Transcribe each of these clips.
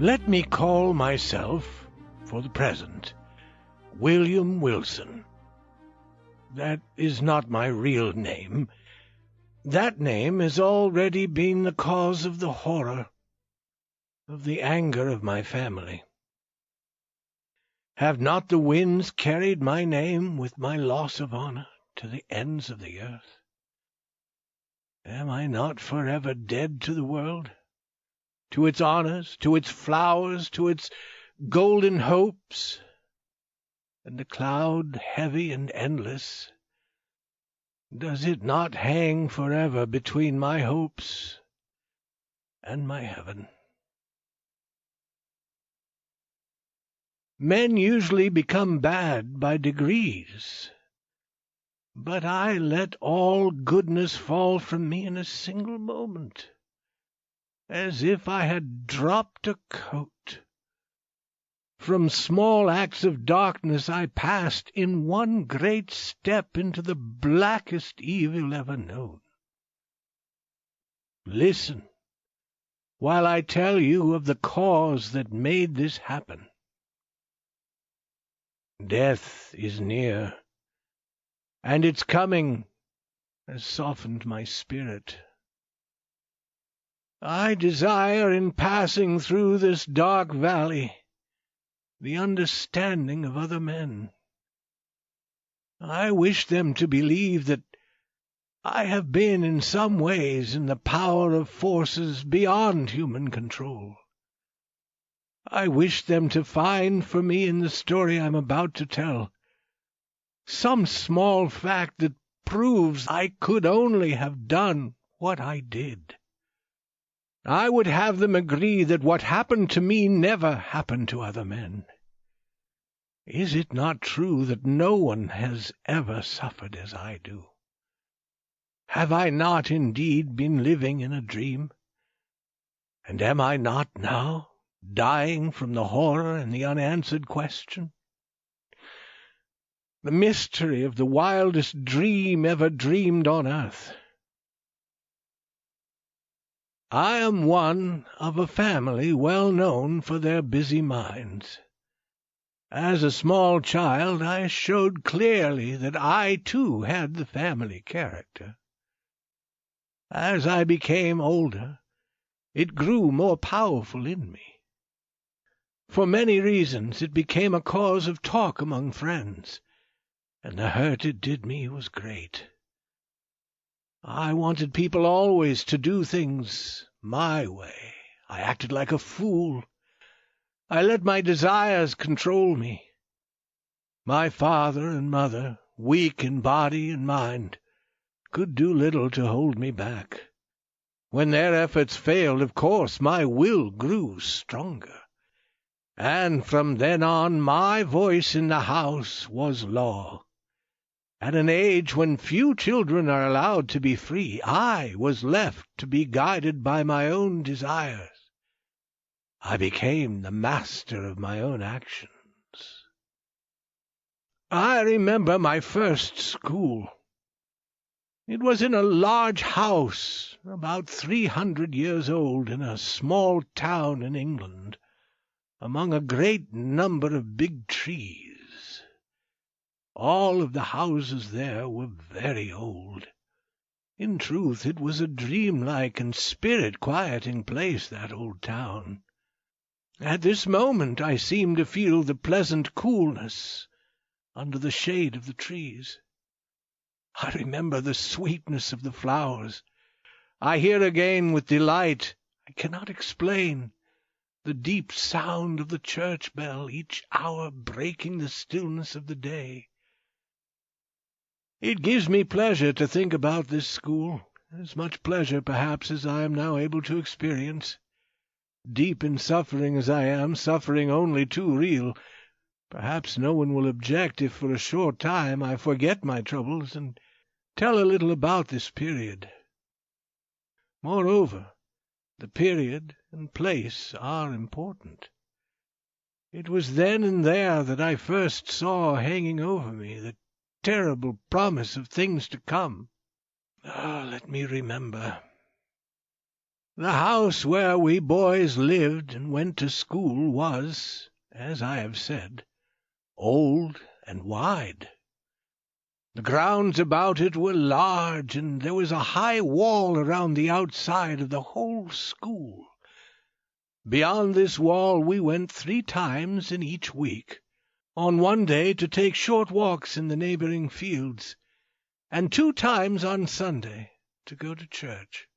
Let me call myself, for the present, William Wilson. That is not my real name. That name has already been the cause of the horror, of the anger of my family. Have not the winds carried my name with my loss of honor to the ends of the earth? Am I not forever dead to the world, to its honors, to its flowers, to its golden hopes? And the cloud, heavy and endless, does it not hang forever between my hopes and my heaven? Men usually become bad by degrees, but I let all goodness fall from me in a single moment, as if I had dropped a coat. From small acts of darkness I passed in one great step into the blackest evil ever known. Listen, while I tell you of the cause that made this happen. Death is near, and its coming has softened my spirit. I desire, in passing through this dark valley, the understanding of other men. I wish them to believe that I have been in some ways in the power of forces beyond human control. I wish them to find for me in the story I am about to tell some small fact that proves I could only have done what I did. I would have them agree that what happened to me never happened to other men. Is it not true that no one has ever suffered as I do? Have I not indeed been living in a dream? And am I not now dying from the horror and the unanswered question? The mystery of the wildest dream ever dreamed on earth. I am one of a family well known for their busy minds. As a small child I showed clearly that I too had the family character. As I became older, it grew more powerful in me. For many reasons it became a cause of talk among friends, and the hurt it did me was great. I wanted people always to do things my way. I acted like a fool. I let my desires control me. My father and mother, weak in body and mind, could do little to hold me back. When their efforts failed, of course, my will grew stronger. And from then on my voice in the house was law. At an age when few children are allowed to be free, I was left to be guided by my own desires. I became the master of my own actions. I remember my first school. It was in a large house, about 300 years old, in a small town in England, among a great number of big trees. All of the houses there were very old. In truth, it was a dreamlike and spirit-quieting place, that old town. At this moment I seemed to feel the pleasant coolness under the shade of the trees. I remember the sweetness of the flowers. I hear again with delight, I cannot explain, the deep sound of the church bell, each hour breaking the stillness of the day. It gives me pleasure to think about this school, as much pleasure, perhaps, as I am now able to experience. Deep in suffering as I am, suffering only too real, perhaps no one will object if for a short time I forget my troubles and tell a little about this period. Moreover, the period and place are important. It was then and there that I first saw hanging over me the terrible promise of things to come. Let me remember. The house where we boys lived and went to school was, as I have said, old and wide. The grounds about it were large, and there was a high wall around the outside of the whole school. Beyond this wall we went 3 times in each week, on one day to take short walks in the neighboring fields, and 2 times on Sunday to go to church.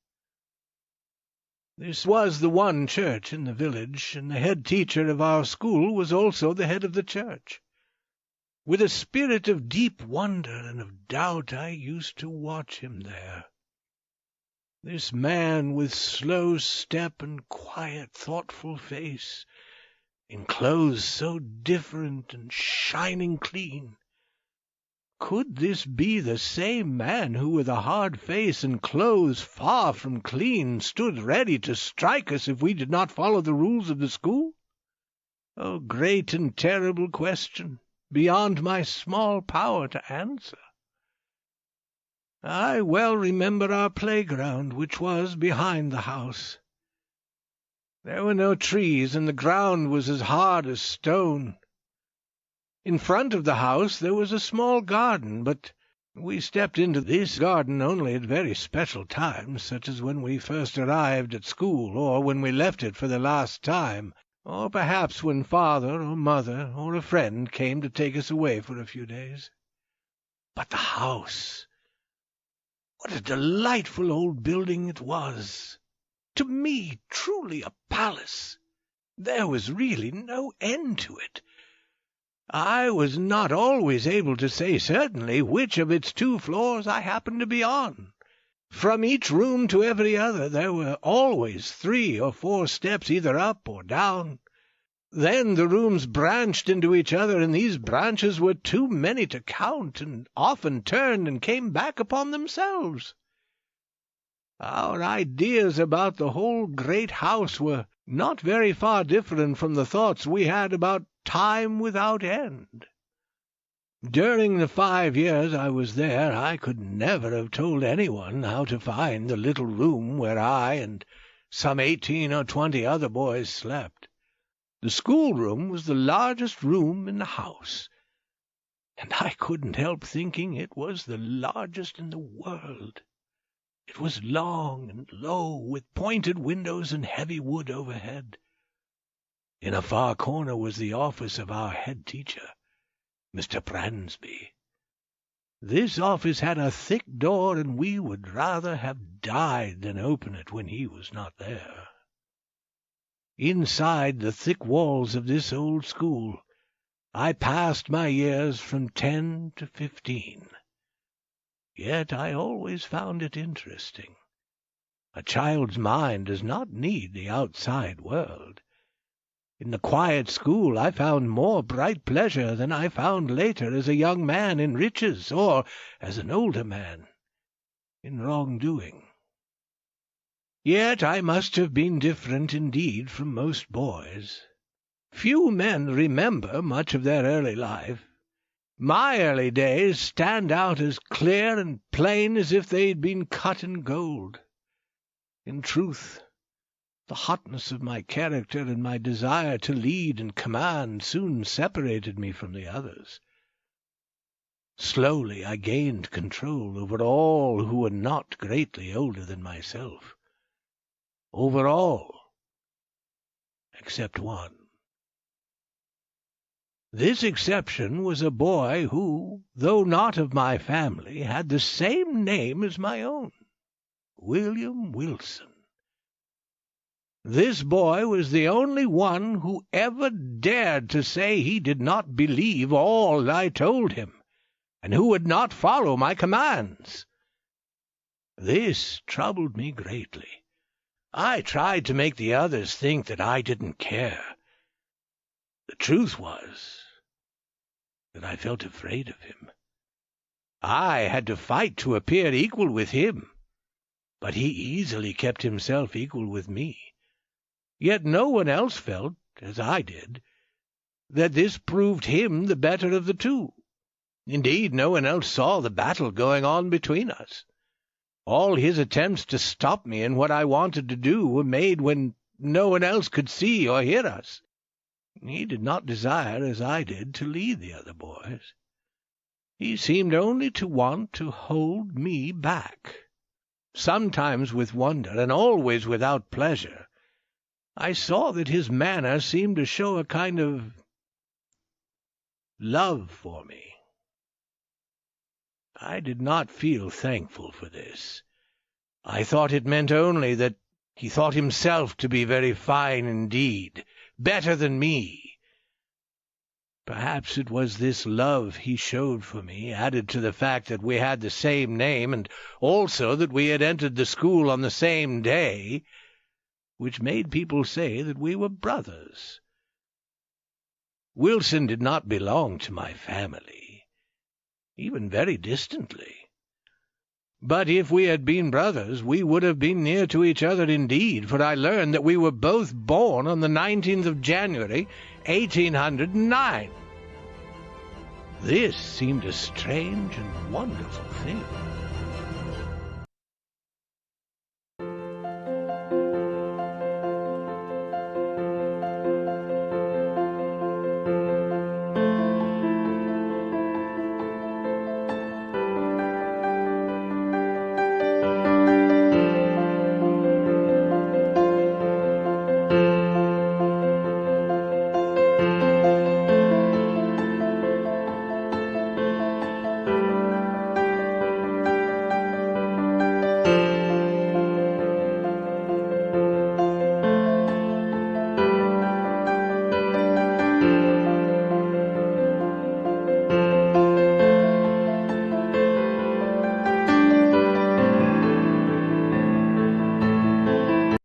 This was the one church in the village, and the head teacher of our school was also the head of the church. With a spirit of deep wonder and of doubt I used to watch him there. This man with slow step and quiet, thoughtful face, in clothes so different and shining clean. Could this be the same man who, with a hard face and clothes far from clean, stood ready to strike us if we did not follow the rules of the school? Oh, great and terrible question, beyond my small power to answer. I well remember our playground, which was behind the house. There were no trees, and the ground was as hard as stone. In front of the house there was a small garden, but we stepped into this garden only at very special times, such as when we first arrived at school, or when we left it for the last time, or perhaps when father or mother or a friend came to take us away for a few days. But the house! What a delightful old building it was! To me, truly a palace. There was really no end to it. I was not always able to say certainly which of its 2 floors I happened to be on. From each room to every other there were always 3 or 4 steps either up or down. Then the rooms branched into each other, and these branches were too many to count, and often turned and came back upon themselves. Our ideas about the whole great house were not very far different from the thoughts we had about time without end. During the 5 years I was there I could never have told anyone how to find the little room where I and some 18 or 20 other boys slept. The schoolroom was the largest room in the house, and I couldn't help thinking it was the largest in the world. It was long and low, with pointed windows and heavy wood overhead. In a far corner was the office of our head teacher, Mr. Bransby. This office had a thick door, and we would rather have died than open it when he was not there. Inside the thick walls of this old school I passed my years from 10 to 15. Yet I always found it interesting. A child's mind does not need the outside world. In the quiet school I found more bright pleasure than I found later as a young man in riches, or as an older man in wrongdoing. Yet I must have been different indeed from most boys. Few men remember much of their early life. My early days stand out as clear and plain as if they had been cut in gold. In truth, the hotness of my character and my desire to lead and command soon separated me from the others. Slowly I gained control over all who were not greatly older than myself. Over all, except one. This exception was a boy who, though not of my family, had the same name as my own, William Wilson. This boy was the only one who ever dared to say he did not believe all I told him, and who would not follow my commands. This troubled me greatly. I tried to make the others think that I didn't care. The truth was that I felt afraid of him. I had to fight to appear equal with him, but he easily kept himself equal with me. Yet no one else felt, as I did, that this proved him the better of the 2. Indeed, no one else saw the battle going on between us. All his attempts to stop me in what I wanted to do were made when no one else could see or hear us. He did not desire, as I did, to lead the other boys. He seemed only to want to hold me back. Sometimes with wonder, and always without pleasure, I saw that his manner seemed to show a kind of love for me. I did not feel thankful for this. I thought it meant only that he thought himself to be very fine indeed, better than me. Perhaps it was this love he showed for me, added to the fact that we had the same name, and also that we had entered the school on the same day, which made people say that we were brothers. Wilson did not belong to my family, even very distantly. But if we had been brothers, we would have been near to each other indeed, for I learned that we were both born on the 19th of January, 1809. This seemed a strange and wonderful thing.